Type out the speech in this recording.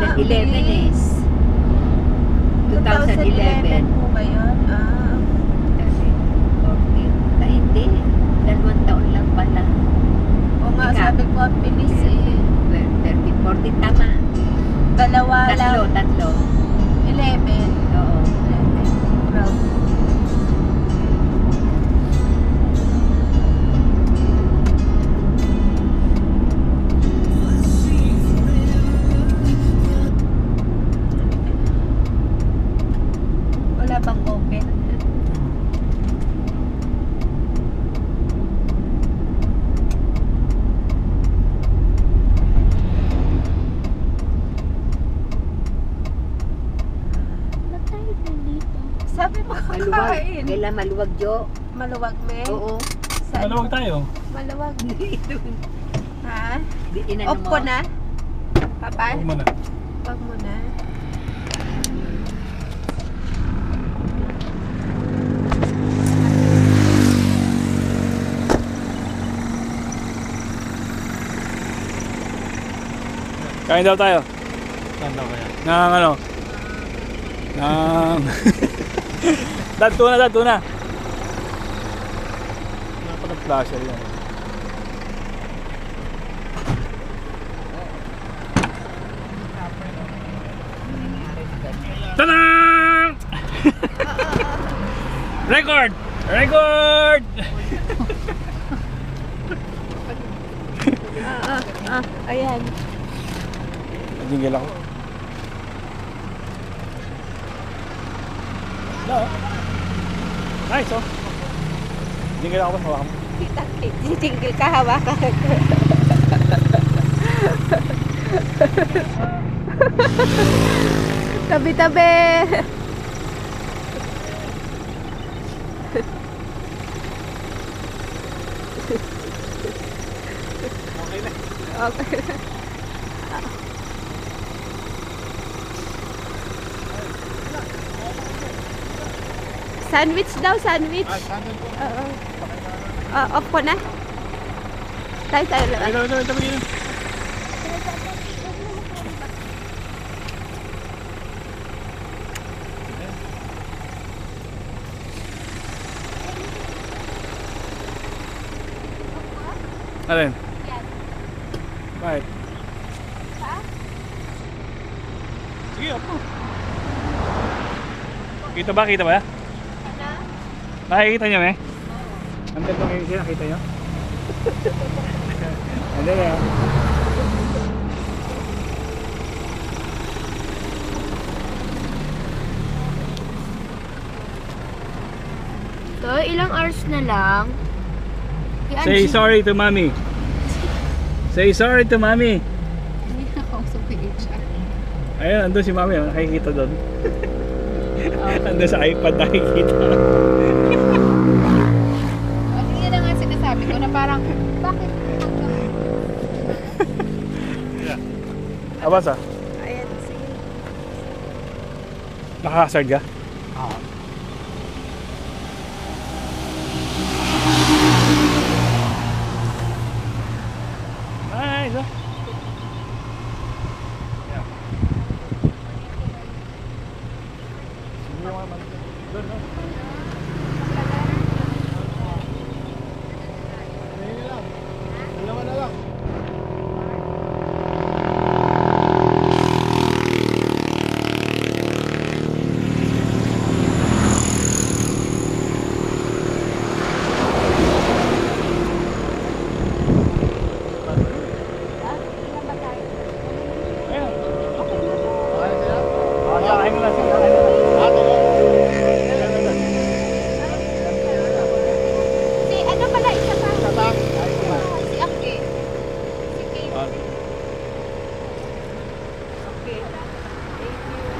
2011 eh. 2011 po ba yun? 14. Ay, hindi. 2 taon lang pala. O nga, sabi ko, ang bilis eh. 13, 14, tama. Dalawa lang. Tatlo. 11. Oo. 11. Proud. Wala bang open? Sabi mo Maluwag. kakain. Kailan maluwag, Jo? Maluwag, me? Oo. Saan? Maluwag tayo. Maluwag. Ha? Inano Off ko na? Papa? Huwag mo na. Wag mo na. Kain daw tayo. Saan daw kaya? Nang ano? Nang... Dad tuna. Wala pa nag-flasher yan. Tanang! Record! Ayan. Jingle ako. No. Nice oh. Jingle ako ba? Hawakan mo. Jingle ka, hawakan. Tabi-tabi. Okay na. Okay. Sandwich daw, sandwich. Sandal po. Oo. Off ko na. Tayo lang. Ito. Alin? Yan. Bakit? Ha? Sige, opo. Kita ba? Ano? Nakikita niyo, eh? Ang ganda ngayon siya, nakita niyo? Ano na? So, ilang hours na lang. Say sorry to mommy. Say sorry to mommy. Hindi na kausap ko yung HR. Ayun, andun si mami, nakikita doon. Andun sa iPad nakikita. Yun na nga sinasabi ko na parang, bakit? Abasa, Ayan, sige. nakahazard ka? Oo. Nice, oh. Yeah. Sige yung mga doon, no? Dalawa na lang. Ayan. Kain mo lang siya. Si ano pala, isa pa? Si Aki. Si Kate. Okay. Thank you.